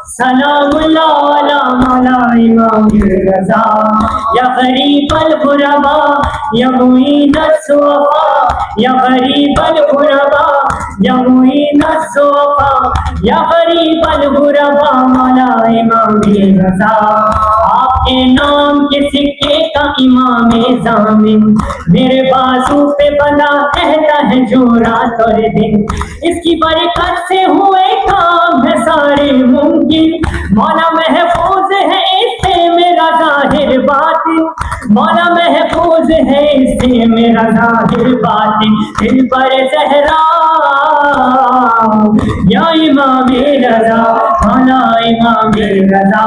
سلام اللہ علی مولا امام رضا یا غریب الغرباء یا معین الضعفاء یا غریب الغرباء یا معین الضعفاء یا غریب الغرباء مولا امام رضا آپ کے نام کے سکے کا امام ضامن میرے بازو پہ بنا رہتا ہے جو رات اور دن اس کی برکت سے ہوئے کام ہے سارے ممکن مولا محفوظ ہے اس سے میرا ظاہر باطن مولا محفوظ ہے اس سے میرا ظاہر باطن دل پر زہرا یا امام رضا مولا امام رضا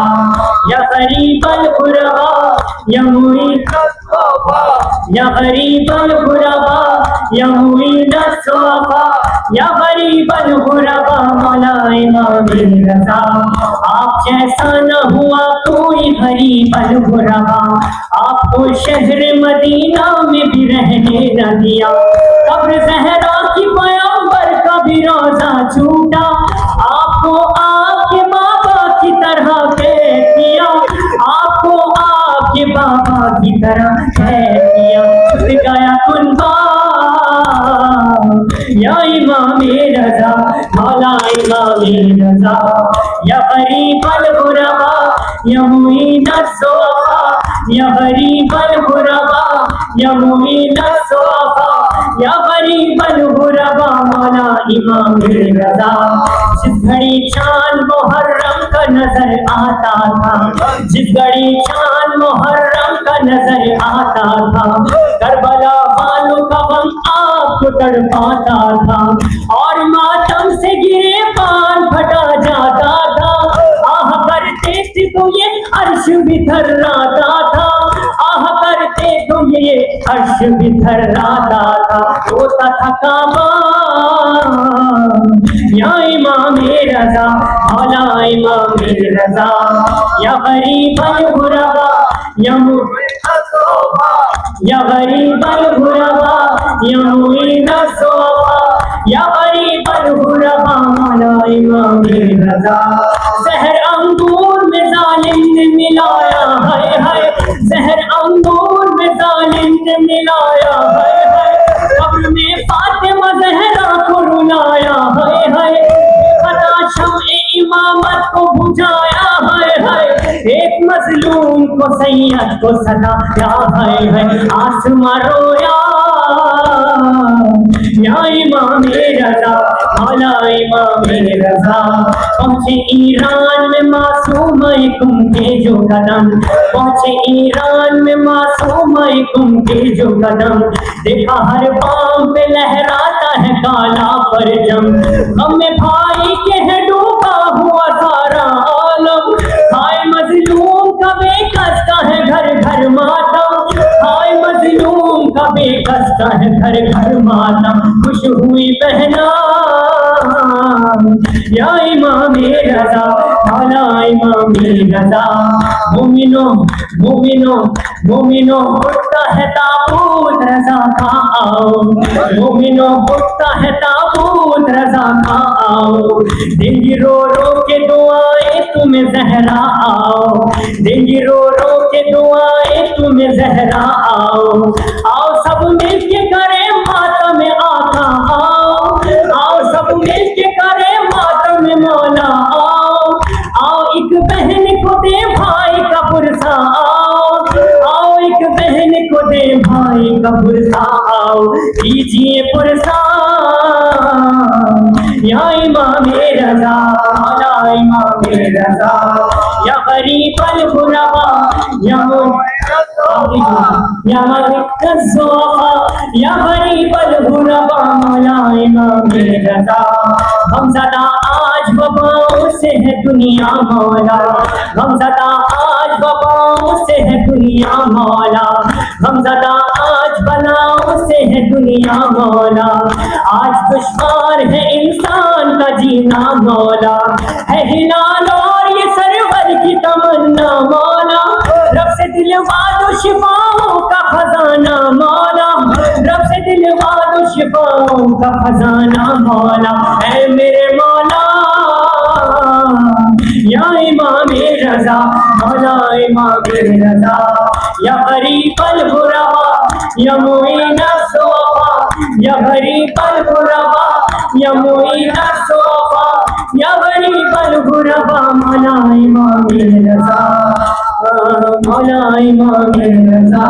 یا غریب الغرباء یا معین یا غریب الغرباء یا معین الضعفاء یا غریب الغرباء مولا امام رضا آپ جیسا نہ ہوا کوئی غریب الغرباء آپ کو شہر مدینہ میں بھی رہنے نہ دیا قبر زہرا کی پیغمبر کا بھی روزہ چھوٹا آپ کو آپ کے بابا کی طرح کہہ دیا آپ کو آپ کے بابا کی طرح کہہ دیا چھٹ گیا کنبا یا امام رضا مولا امام رضا یا غریب الغرباء یا معین الضعفاء یا غریب الغرباء یا معین الضعفاء یا غریب الغرباء مولا امام رضا جس گھڑی چاند محرم کا نظر آتا تھا جس گھڑی چاند محرم کا نظر آتا تھا کربلا والوں کا غم آپ کو تڑپاتا تھا اور ماتم سے گرے پان پھٹا جاتا تھا آہ کرتے تھے تو یہ عرش بھی تھراتا تھا آہ کرتے تو یہ عرش بھی تھراتا تھا روتا تھا کعبہ یا امام رضا مولا امام رضا یا غریب الغرباء یا یا غریب الغرباء یا معین الضعفاء یا غریب الغرباء مولا امام رضا زہر انگور میں ظالم نے ملایا ہے ہے زہر انگور میں ظالم نے ملایا ہے ہے قبر میں فاطمہ زہرا کو رلایا ہے ہے خطا شمع امامت کو بجھایا ہے ہے ایک مظلوم کو سید کو ستایا ہے آسماں رویا یا امام رضا مولا امام رضا پہنچے ایران میں معصوم کم کے جو قدم پہنچے ایران میں معصوم کم کے جو قدم دیکھا ہر پاؤں پہ لہراتا ہے کالا پرچم غم میں بھائی کے ہے ڈوبا ہوا سارا عالم ہائے مظلوم کا بے کس کا ہے گھر گھر ماتم ہائے مظلوم کا بے کس کا ہے گھر گھر ماتم خوش ہوئی بہنا یا امام رضا مولا امام رضا مومنوں مومنوں مومنوں اٹھتا ہے تابوت رضا کا آؤ مومنوں اٹھتا ہے تابوت رضا کا آؤ دل رو رو کے دعائیں تمہیں زہرا آؤ دل رو رو کے دعائیں تمہیں زہرا آؤ آؤ سب مل کے کرے ماتم آقا آؤ سب مل کے کرے ماتم مولا آؤ ایک بہن کو دے بھائی کا پرسا آؤ ایک بہن کو دے بھائی کا پرسا آؤ کیجیے پرسا یا امام رضا مولا امام رضا یا غریب الغرباء یا غریب الضعفاء یا غریب الغرباء مولا امام رضا غمزدہ آج وباؤں سے ہے دنیا مولا غمزدہ آج وباؤں سے ہے دنیا مولا غمزدہ آج بلاؤں سے ہے دنیا مولا آج دشوار ہے انسان کا جینا مولا ہے ہلال اور یہ سرور کی تمنا مولا رب سے دلوا دو شفاؤں کا خزانہ مولا رب سے دلوا دو شفاؤں کا خزانہ مولا اے میرے مولا یا رضا مولا امام رضا یا غریب الغربا یا معین الضعفا یا غریب الغربا یا معین الضعفا یا غریب الغربا مولا امام رضا مولا امام رضا